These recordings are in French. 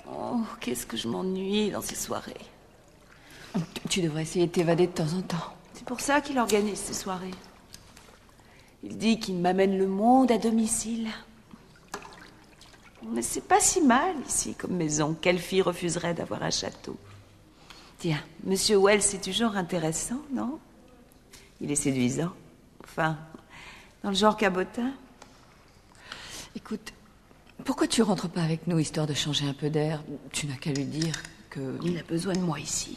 Oh, qu'est-ce que je m'ennuie dans ces soirées. Tu devrais essayer de t'évader de temps en temps. C'est pour ça qu'il organise ces soirées. Il dit qu'il m'amène le monde à domicile. Mais c'est pas si mal ici comme maison. Quelle fille refuserait d'avoir un château? Tiens, Monsieur Wells, c'est toujours intéressant, non? Il est séduisant. Enfin, dans le genre cabotin. Écoute, pourquoi tu rentres pas avec nous, histoire de changer un peu d'air? Tu n'as qu'à lui dire que... Il a besoin de moi ici.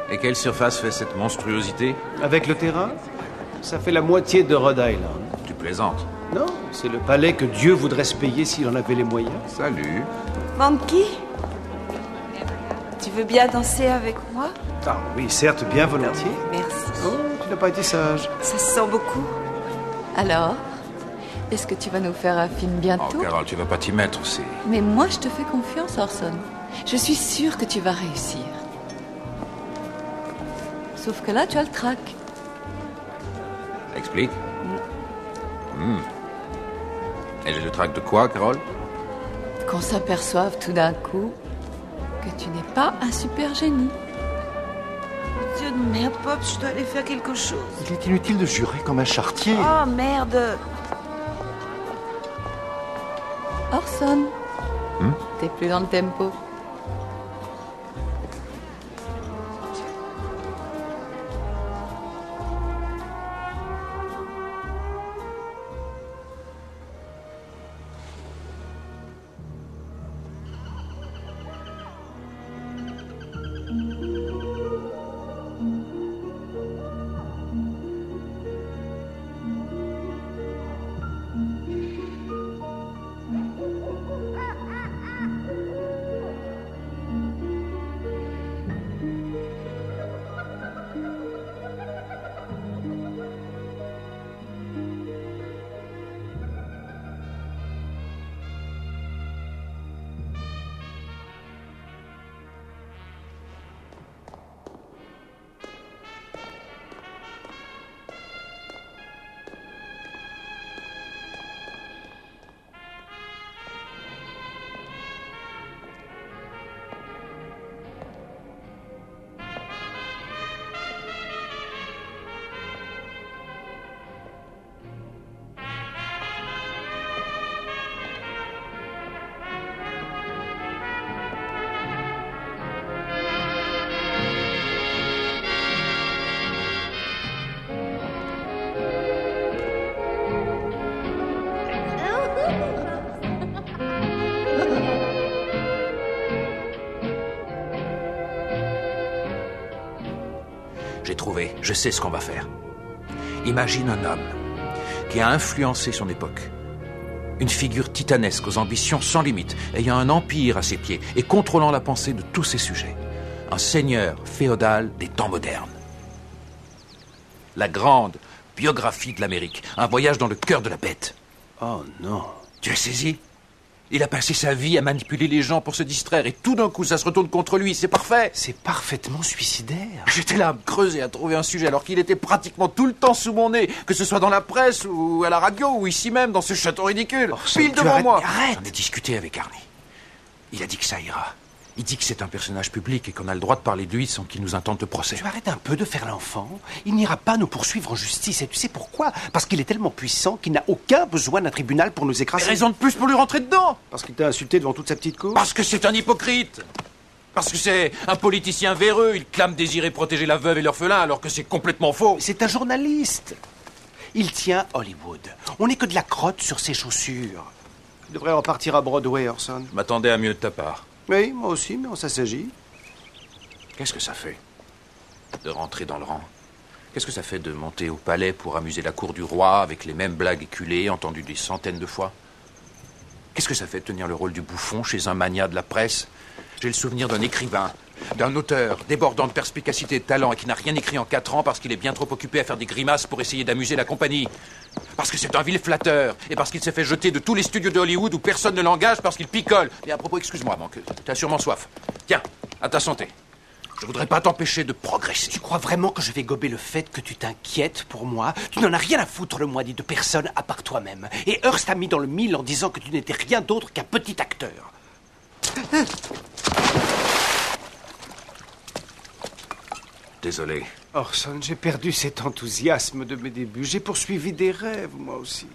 Et quelle surface fait cette monstruosité? Avec le terrain, ça fait la moitié de Rhode Island. Tu plaisantes? Non, c'est le palais que Dieu voudrait se payer s'il en avait les moyens. Salut. Monkey, tu veux bien danser avec moi? Ah oui, certes, bien volontiers. Merci. Oh, tu n'as pas été sage. Ça se sent beaucoup. Alors, est-ce que tu vas nous faire un film Oh, bientôt? Carole, tu vas pas t'y mettre, c'est... Mais moi, je te fais confiance, Orson. Je suis sûre que tu vas réussir. Sauf que là, tu as le trac. Explique. Et j'ai le trac de quoi, Carole? Qu'on s'aperçoive tout d'un coup que tu n'es pas un super génie. Dieu de merde, Pop, je dois aller faire quelque chose. Il est inutile de jurer comme un charretier. Oh, merde. Orson, t'es plus dans le tempo. J'ai trouvé, je sais ce qu'on va faire. Imagine un homme qui a influencé son époque. Une figure titanesque aux ambitions sans limite, ayant un empire à ses pieds et contrôlant la pensée de tous ses sujets. Un seigneur féodal des temps modernes. La grande biographie de l'Amérique, un voyage dans le cœur de la bête. Oh non. Tu as saisi? Il a passé sa vie à manipuler les gens pour se distraire et tout d'un coup ça se retourne contre lui, c'est parfait. C'est parfaitement suicidaire. J'étais là à me creuser, à trouver un sujet alors qu'il était pratiquement tout le temps sous mon nez, que ce soit dans la presse ou à la radio ou ici même dans ce château ridicule. Pile devant moi. Arrête. J'en ai discuté avec Arnie. Il a dit que ça ira. Il dit que c'est un personnage public et qu'on a le droit de parler de lui sans qu'il nous intente de procès. Tu arrêtes un peu de faire l'enfant. Il n'ira pas nous poursuivre en justice. Et tu sais pourquoi? Parce qu'il est tellement puissant qu'il n'a aucun besoin d'un tribunal pour nous écraser. Raison de plus pour lui rentrer dedans. Parce qu'il t'a insulté devant toute sa petite cour. Parce que c'est un hypocrite. Parce que c'est un politicien véreux. Il clame désirer protéger la veuve et l'orphelin alors que c'est complètement faux. C'est un journaliste. Il tient Hollywood. On n'est que de la crotte sur ses chaussures. Il devrait repartir à Broadway, Orson. Je m'attendais à mieux de ta part. Oui, moi aussi, mais on s'agit. Qu'est-ce que ça fait de rentrer dans le rang? Qu'est-ce que ça fait de monter au palais pour amuser la cour du roi avec les mêmes blagues éculées entendues des centaines de fois? Qu'est-ce que ça fait de tenir le rôle du bouffon chez un magnat de la presse? J'ai le souvenir d'un écrivain, d'un auteur débordant de perspicacité et de talent et qui n'a rien écrit en 4 ans parce qu'il est bien trop occupé à faire des grimaces pour essayer d'amuser la compagnie. Parce que c'est un vil flatteur et parce qu'il s'est fait jeter de tous les studios de Hollywood où personne ne l'engage parce qu'il picole. Et à propos, excuse-moi, Manque, t'as sûrement soif. Tiens, à ta santé. Je voudrais pas t'empêcher de progresser. Tu crois vraiment que je vais gober le fait que tu t'inquiètes pour moi? Tu n'en as rien à foutre, le moi dit, de personne à part toi-même. Et Hearst t'a mis dans le mille en disant que tu n'étais rien d'autre qu'un petit acteur. Désolé. Orson, j'ai perdu cet enthousiasme de mes débuts. J'ai poursuivi des rêves, moi aussi.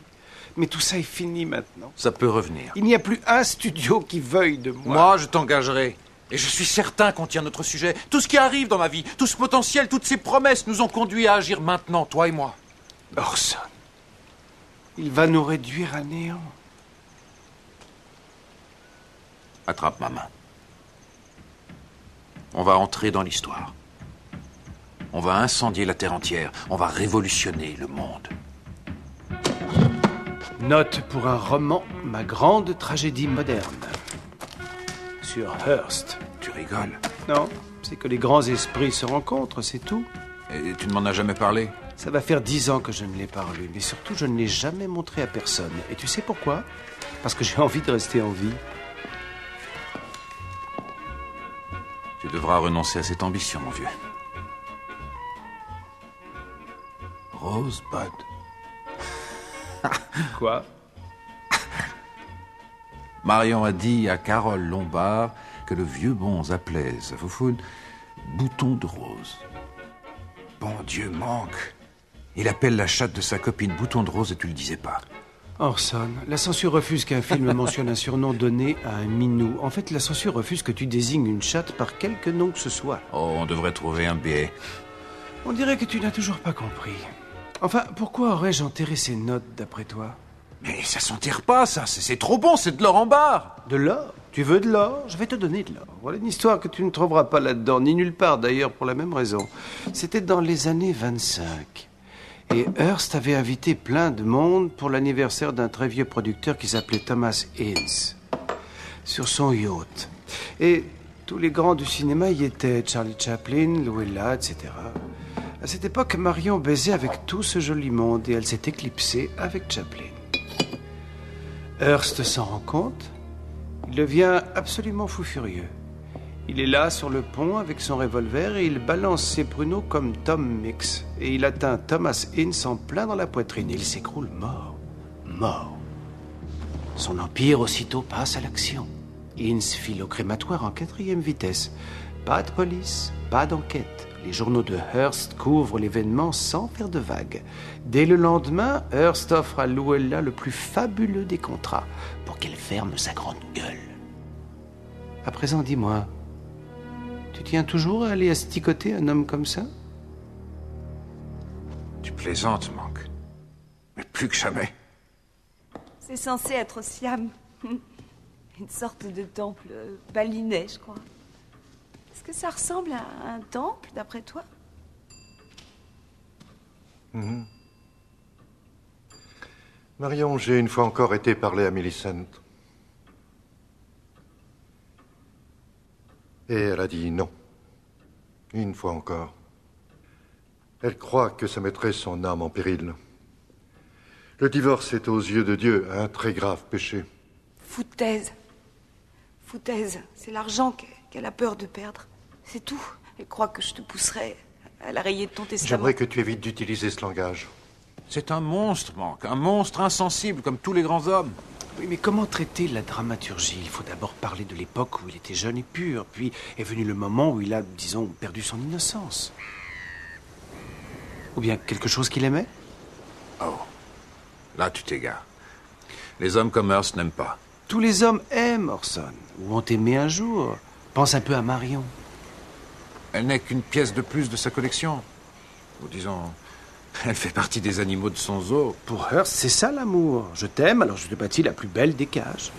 Mais tout ça est fini maintenant. Ça peut revenir. Il n'y a plus un studio qui veuille de moi. Moi, je t'engagerai. Et je suis certain qu'on tient notre sujet. Tout ce qui arrive dans ma vie, tout ce potentiel, toutes ces promesses nous ont conduits à agir maintenant, toi et moi. Orson, il va nous réduire à néant. Attrape ma main. On va entrer dans l'histoire. On va incendier la Terre entière. On va révolutionner le monde. Note pour un roman, ma grande tragédie moderne. Sur Hearst. Tu rigoles. Non, c'est que les grands esprits se rencontrent, c'est tout. Et tu ne m'en as jamais parlé? Ça va faire 10 ans que je ne l'ai pas relu, mais surtout je ne l'ai jamais montré à personne. Et tu sais pourquoi? Parce que j'ai envie de rester en vie. Tu devras renoncer à cette ambition, mon vieux. Rosebud. Quoi? Marion a dit à Carole Lombard que le vieux bonze appelait sa foufoune bouton de rose. Bon Dieu, manque. Il appelle la chatte de sa copine bouton de rose et tu le disais pas. Orson, la censure refuse qu'un film mentionne un surnom donné à un minou. En fait, la censure refuse que tu désignes une chatte par quelque nom que ce soit. Oh, on devrait trouver un biais. On dirait que tu n'as toujours pas compris. Enfin, pourquoi aurais-je enterré ces notes, d'après toi? Mais ça s'enterre pas, ça. C'est trop bon, c'est de l'or en barre. De l'or? Tu veux de l'or? Je vais te donner de l'or. Voilà une histoire que tu ne trouveras pas là-dedans, ni nulle part d'ailleurs, pour la même raison. C'était dans les années 25. Et Hearst avait invité plein de monde pour l'anniversaire d'un très vieux producteur qui s'appelait Thomas Ince, sur son yacht. Et tous les grands du cinéma y étaient, Charlie Chaplin, Louella, etc. À cette époque, Marion baisait avec tout ce joli monde et elle s'est éclipsée avec Chaplin. Hearst s'en rend compte. Il devient absolument fou furieux. Il est là sur le pont avec son revolver et il balance ses pruneaux comme Tom Mix. Et il atteint Thomas Ince en plein dans la poitrine. Il s'écroule mort. Mort. Son empire aussitôt passe à l'action. Ince file au crématoire en 4e vitesse. Pas de police, pas d'enquête. Les journaux de Hearst couvrent l'événement sans faire de vagues. Dès le lendemain, Hearst offre à Louella le plus fabuleux des contrats pour qu'elle ferme sa grande gueule. À présent, dis-moi, tu tiens toujours à aller asticoter un homme comme ça? Tu plaisantes, Manque. Mais plus que jamais. C'est censé être Siam. Une sorte de temple balinais, je crois. Est-ce que ça ressemble à un temple, d'après toi? Marion, j'ai une fois encore été parler à Millicent. Et elle a dit non. Une fois encore. Elle croit que ça mettrait son âme en péril. Le divorce est aux yeux de Dieu un très grave péché. Foutaise. Foutaise. C'est l'argent qu'elle a peur de perdre. C'est tout. Elle croit que je te pousserai à la rayer de ton testament. J'aimerais que tu évites d'utiliser ce langage. C'est un monstre, Manque. Un monstre insensible, comme tous les grands hommes. Oui, mais comment traiter la dramaturgie? Il faut d'abord parler de l'époque où il était jeune et pur. Puis est venu le moment où il a, disons, perdu son innocence. Ou bien quelque chose qu'il aimait? Oh. Là, tu t'égares. Les hommes comme Hearst n'aiment pas. Tous les hommes aiment Orson, ou ont aimé un jour. Pense un peu à Marion. Elle n'est qu'une pièce de plus de sa collection. Ou disons, elle fait partie des animaux de son zoo. Pour Hearst, c'est ça l'amour. Je t'aime, alors je te bâtis la plus belle des cages.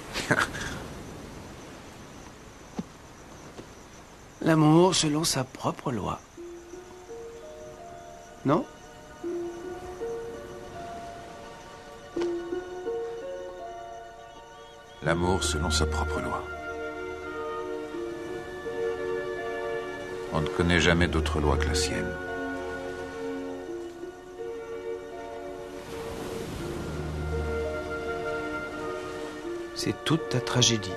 L'amour selon sa propre loi. Non? L'amour selon sa propre loi. On ne connaît jamais d'autre loi que la sienne. C'est toute ta tragédie.